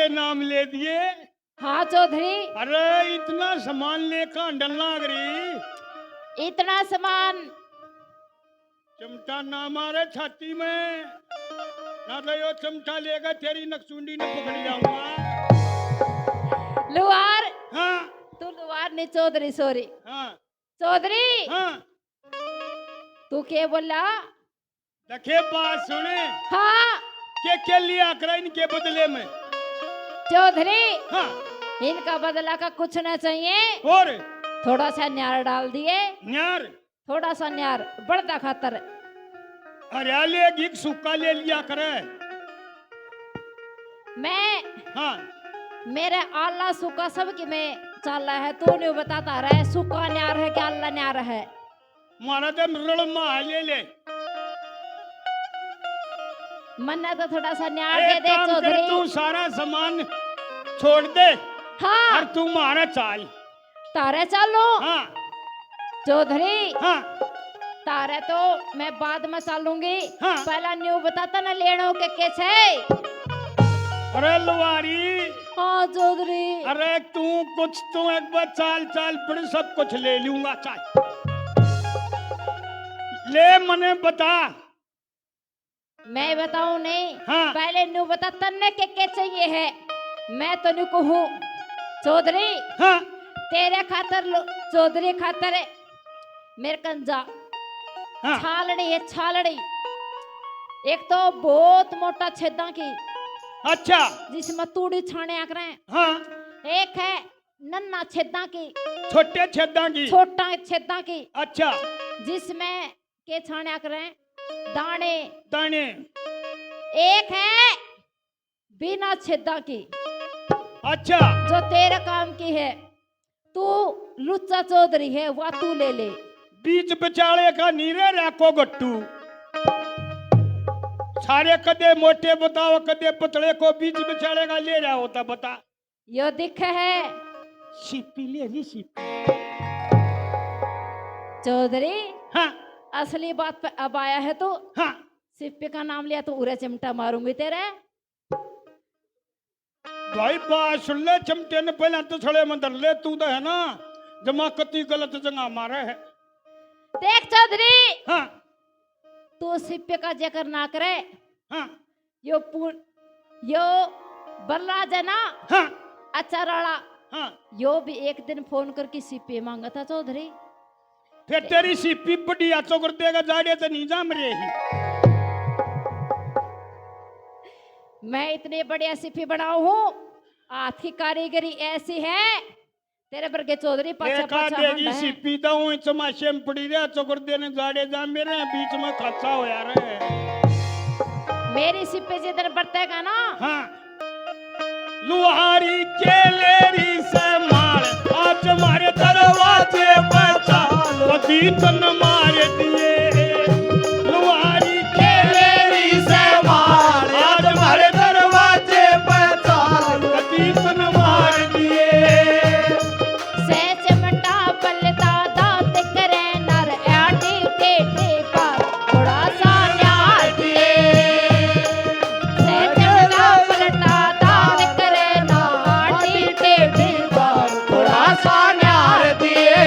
के नाम ले दिए। हाँ चौधरी। अरे इतना सामान लेकर डलना गरी, इतना सामान चमटा ना मारे छाती में, ना तो यो चमटा लेगा तेरी नक्सुंडी ने पकड़ जाऊंगा। लुहार। हाँ तू लुहार नहीं चौधरी, सॉरी। हाँ चौधरी। हाँ तू क्या बोला? देखे बात सुने। हाँ के लिया करा इनके बदले में? चौधरी। हाँ इनका बदला का कुछ ना चाहिए, और थोड़ा सा न्यार डाल दिए। न्यार? थोड़ा सा न्यार बढ़ता खातर। अरे लेगी सूखा ले लिया करे। मैं हाँ मेरे आला सूखा सब की में चल रहा है, तू नहीं बताता रहे सूखा न्यार है क्या अल्लाह न्यार है। मारा तो रणमा ले मन्ना तो थोड़ा सा न्यार एक दे दे काम कर, चौधरी। तू सारा सामान छोड़ दे। हाँ और तू मारा चाल। तारे चलो। हाँ चौधरी। हाँ तारे तो मैं बाद में चलूंगी। हाँ। पहला न्यू बताता ना लेनो के कैसे। अरे लुहारी। हाँ चौधरी। अरे तू कुछ तू एक बार चाल चाल फिर सब कुछ ले लूंगा। चाल ले मने बता। मैं बताऊं नहीं। हाँ। पहले न्यू बता तन्ने के चाहिए है। मैं तो न्यू कहूँ चौधरी। हाँ तेरे खातर चौधरी खातर मेरे कंजा। हाँ छालड़ी है छालड़ी। एक तो बहुत मोटा छेदा की, अच्छा जिसमें तूड़ी छाने आकर हैं। हाँ एक है नन्ना छेदा की, छोटे छेदा की। छोटा छेदा की, अच्छा जिसमें के छाने आकर हैं दाने दाने। एक है बिना छेदा की, अच्छा जो तेरे काम की है। तू लुच्चा चौधरी है, वह तू ले ले। बीच बिचाले का नीरे रखो गट्टू। सारे कदे मोटे बताओ कदे पतले को बीच बिचाले का ले रहा होता बता। यो दिख है सीपी ले ली सीपी। चौधरी। हाँ असली बात पे अब आया है तो। हाँ सिप्पी का नाम लिया तो उरे चिमटा मारूंगी तेरे। भाई बात सुन ले, चमटे ने पहले तो छड़े मंदर ले। तू तो है ना जमा कती गलत जगह मारे है। देख चौधरी। हाँ तू सिप्पी का जिक्र ना करे। हाँ यो बल्ला जना। हाँ अच्छा राड़ा। हाँ यो भी एक दिन फोन करके सिप्पी मांगा था चौधरी। फिर तेरी सीपी बड़ी हाथों कर देगा जाड़े तो नहीं जाम रही। मैं इतनी बढ़िया सिप्पी बनाऊ हूँ, हाथ की कारीगरी ऐसी है। तेरे वर्गे चौधरी पाछा देखा पाछा देगी हंड है। सीपी दाऊ चमाशे में पड़ी रहे चोकर देने जाड़े जाम मेरे बीच में खच्चा हो यार है। मेरी सिप्पी जिधर बरतेगा ना। हाँ लुहारी के लेरी से मार आज मारे दरवाजे पर चाल कभी तन मार दिए। लुहारी के लेरी से मार आज मारे दरवाजे पर चाल कभी तन मार दिए। से चिमटा पलता दांत करे नर आटी टेटे पर थोड़ा सा न्यार दिए। से चिमटा पलता दांत करे नर आटी टेटे पर थोड़ा सा न्यार दिए।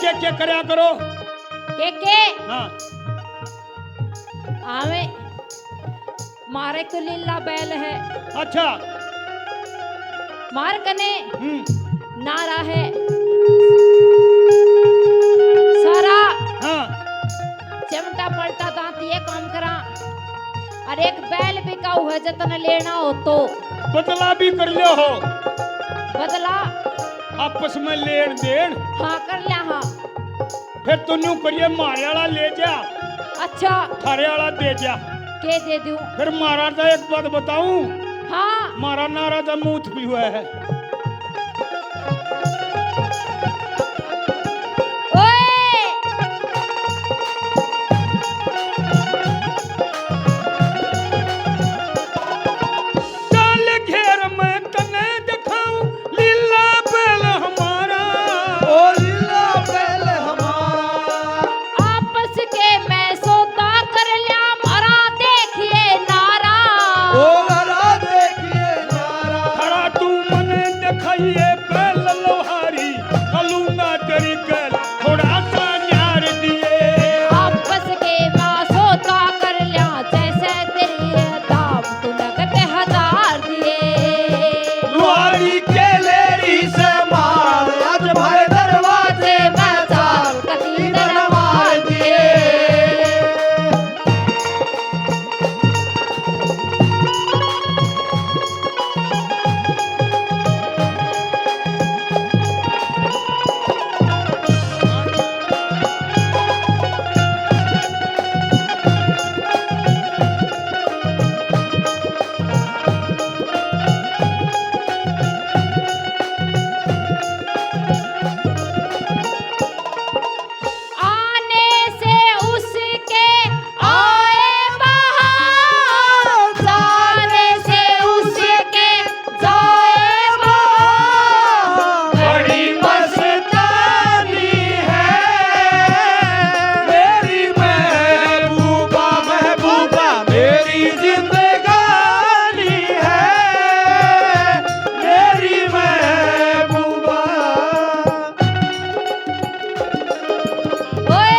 के करया करो के हाँ आवे मारे तो लीला बैल है अच्छा मार कने नारा है सारा हाँ चमटा पलटा दांत ये काम करा और एक बैल भी काऊ है जतन लेना हो तो बदला भी कर लियो हो बदला आपस में लेन देन हाँ कर लिया हाँ फिर तू करिए मारे वाला ले जा अच्छा थारे वाला दे जा के दे दूं फिर मारा था एक बात बताऊं हाँ मारा नारा था मूत भी हुआ है ओए डाल घेर में तने दिखाऊं लीला बैल हमारा ओ लीला बैल हमारा आपस के मैं सौदा कर लिया मारा देखिए नारा ओ नारा देखिए नारा खड़ा तू मने दिखाइए बैल लोहारी कलूंगा तेरी गल थोड़ा सा न्यार दिए आपस के मैं सौदा कर लिया जैसे तेरी दाम तू नगद 1000 दिए लोहारी के लेरी से मार आज भाई दरवाजे में चाल कती दरबार दिए आने से उसके आए बहार जाने से उसके जाए बहार बड़ी मस्तानी है मेरी महबूबा महबूबा मेरी जिंदगानी है मेरी महबूबा ओए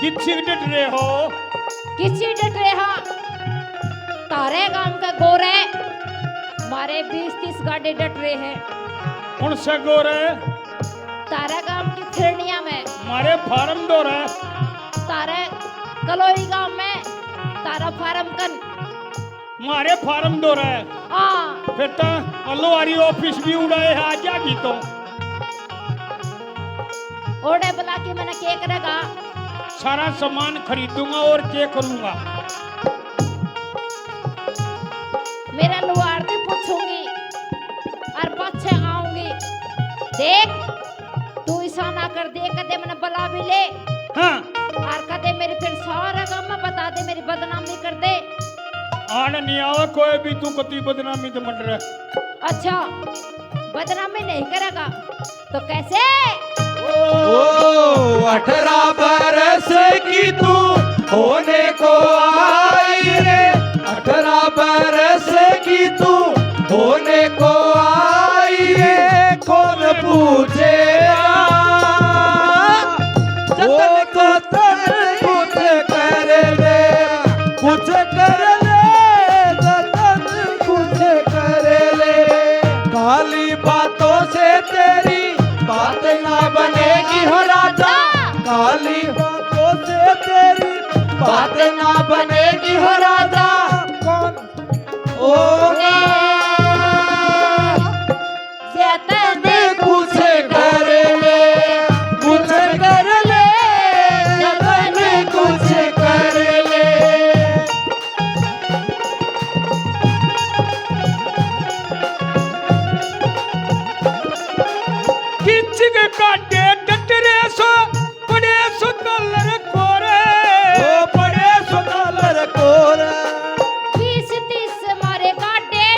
किसी डट रहे हो किसी डट रहा तारे गांव का गोरे मारे 20-30 गाड़ी डट रहे हैं उनसे गोरे तारा गांव की खेड़िया में मारे फार्म दो रहे तारे कलोई गांव में तारा फार्म कन मारे फार्म दो रहे हाँ फिर तो लोहारी ऑफिस भी उड़ाए है आज जागी तो ओडे बुला के मैंने क्या करेगा सारा सामान खरीदूंगा और क्या करूंगा मेरा लुहार भी पूछूंगी और पीछे आऊंगी देख तू ऐसा ना कर दे कदे मैंने बुला भी ले हाँ और कदे मेरी फिर सारा काम में बता दे मेरी बदनामी कर दे आन नहीं आवा कोई भी तू कती बदनामी तो मंड रहा अच्छा बदनामी नहीं करेगा तो कैसे ओ 18 बरस की तू होने को आई रे 18 बरस की तू होने को आई रे कौन पूछेगा वो तो कुछ कर ले कुछ कर ले जतन कुछ कर ले खाली बातों से तेरी बात ना बनेगी हो राजा काली बातों से तेरी बात ना बनेगी हो राजा कौन होगा जतन कुछ कर ले कुछ कर ले जतन कुछ कर ले किच के काटे डटरे सो पड़े सो कलर कोरे ओ बड़े सुंदर कोरा 20-30 मारे काटे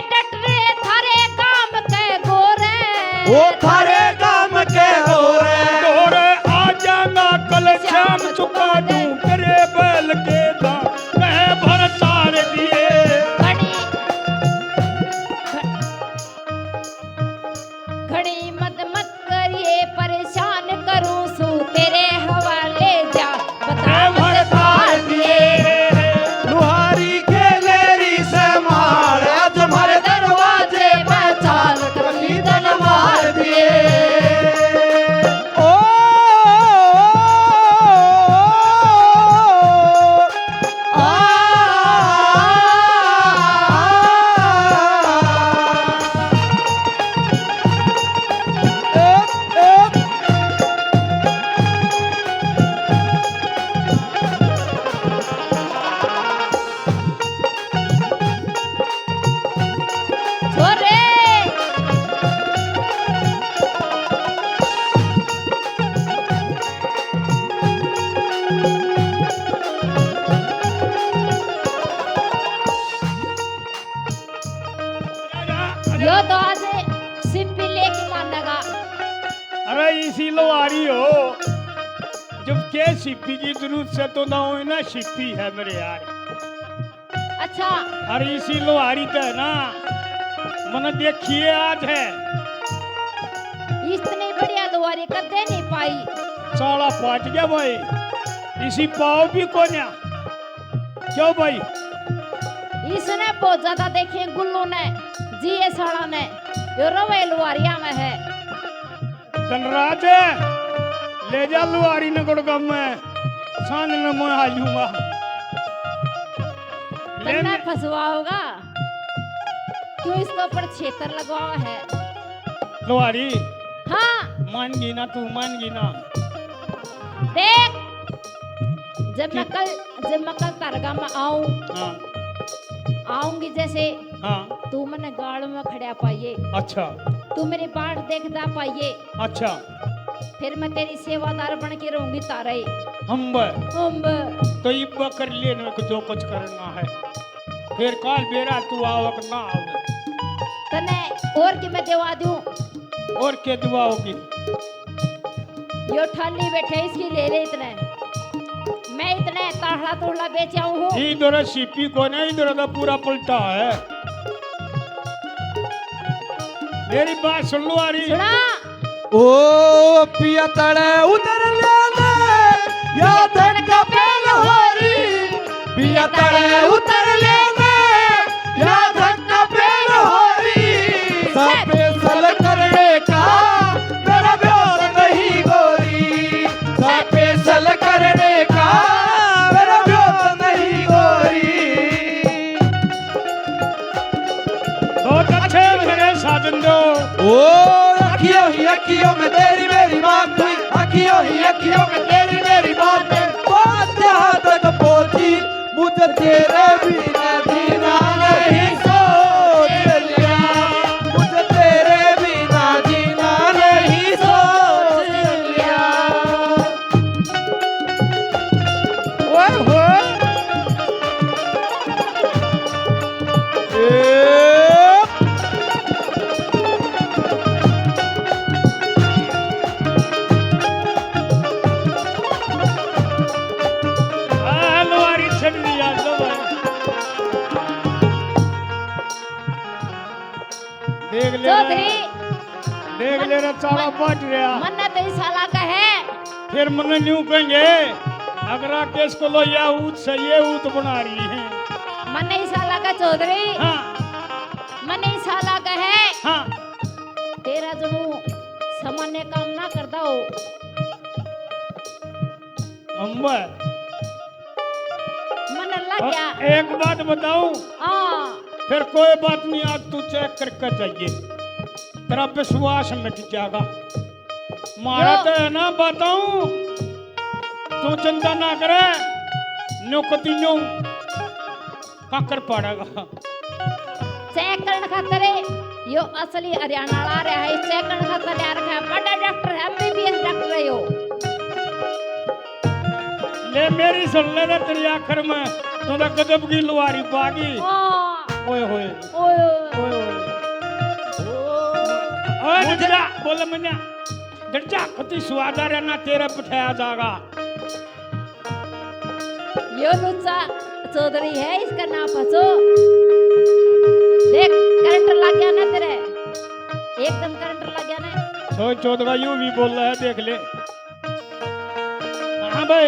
यो तो आज सिप्पी लेके मानेगा। अरे इसी लोहारी हो, जब के सिप्पी की जरूरत से तो ना हो ना, सिप्पी है मेरे यार। अच्छा अरे इसी लोहारी तो है ना, मैंने देखिए आज है इतनी बढ़िया दुआरी कदे नहीं पाई। साला पाट गया भाई, इसी पाओ भी कोन्या क्यों भाई? इसने बहुत ज्यादा देखे गुल्लू ने जिए साड़ा ने, यो रवे लुआरिया में है। धनराज ले जा लुहारी ने गुड़गांव में, सांझ में मैं आ जाऊंगा। तन्ना फंसवाओगा क्यों? इसके ऊपर छेतर लगवाया है। लुहारी हाँ मान गई ना, तू मान गई ना? देख, जब मैं कल तारगा में आऊं, हाँ आऊंगी जैसे हाँ। तू मैंने गाड़ में खड़ा पाइए, अच्छा तू मेरी बाट देखदा पाइए, अच्छा। फिर मैं तेरी सेवादार बन के रहूंगी तारे। हम तो ये कर लेने को जो कुछ करना है, फिर काल बेरा तू आओ कि ना आओ? तने और की मैं देवा दूं? और क्या दुआ होगी? यो ठाली बैठे इसकी ले ले इतने, मैं इतने ताहड़ा तोड़ला बेच आऊं हूँ। इधर सीपी को नहीं, इधर का पूरा पलटा है। मेरी बात सुन लो आरी। सुना ओ पिया तड़े उतर लेने या धन का पेल होरी, पिया तड़े उतर लेने या धन का पेल होरी। स्पेशल करने का मेरा व्योम नहीं गोरी, स्पेशल करने का मेरा व्योम नहीं गोरी। बहुत अच्छे मेरे साजन दो। ओ अखियों ही अखियों में तेरी मेरी बात हुई, अखियों ही अखियों में तेरी मेरी बात है। बात यहाँ तक पहुंची, मुझे तेरे बिना जीना नहीं सोच लिया, मुझे तेरे बिना जीना नहीं सोच लिया। ओए होए लुहारी छड़ लिया सब। देख ले चौधरी देख ले रे, सारा पट गया। मन्ना तो इस साला का है। फिर मन न्यू कहेंगे अगर केस को लो या ऊत से ये ऊत बना रही है। मन्ना इस साला का चौधरी, हाँ मन्ना इस साला का है। हाँ। तेरा जनू सामान्य काम ना करता हो। अम्बा मन लग गया। एक बात बताऊं, हाँ फिर कोई बात नहीं, आज तू चेक करके चाहिए, तेरा विश्वास मिट जाएगा। मारा तो है ना बताऊं, तू चिंता ना करे, नो काकर पड़ेगा। चेक करने खातर यो असली हरियाणा ला रहा है। चेक करने खातर यार का बड़ा डॉक्टर है, एमबीबीएस डॉक्टर है यो। ले मेरी सुन ले रे, तेरी आखिर में तो गजब की लुहारी पागी। ओए होए ओए ओए ओए डर जा, बोले मन्या डर जा, कति स्वाद आ रहा ना तेरे बिठाया जाएगा। यो लुच्चा चौधरी है, इसका नाम फंसो। देख करंट लग गया ना तेरे, एकदम करंट लग गया ना। तो चौधरा यूं भी बोल रहा है, देख ले। हाँ भाई,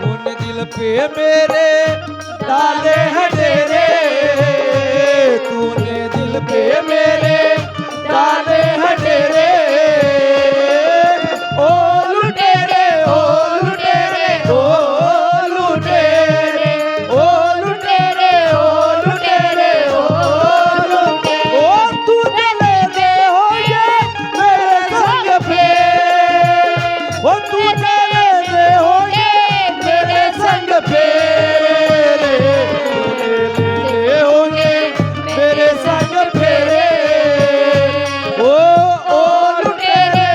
तूने दिल पे मेरे डाले हैं डेरे, तूने दिल पे मेरे डाले हैं डेरे। ओ लुटेरे ओ लुटेरे ओ लुटेरे ओ लुटेरे ओ लुटेरे ओ लुटेरे। ओ तूने लेने होंगे मेरे संग पे, ओ तूने लेने होंगे मेरे संग फेरे, तूने लेने होंगे मेरे संग फेरे। ओ लुटेरे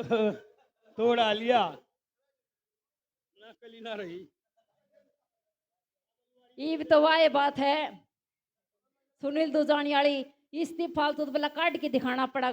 तोड़ा लिया नकली ना रही। ये भी तो वाह बात है सुनील दुजानी वाली। इस दी फालतू तो पहला काट के दिखाना पड़ेगा।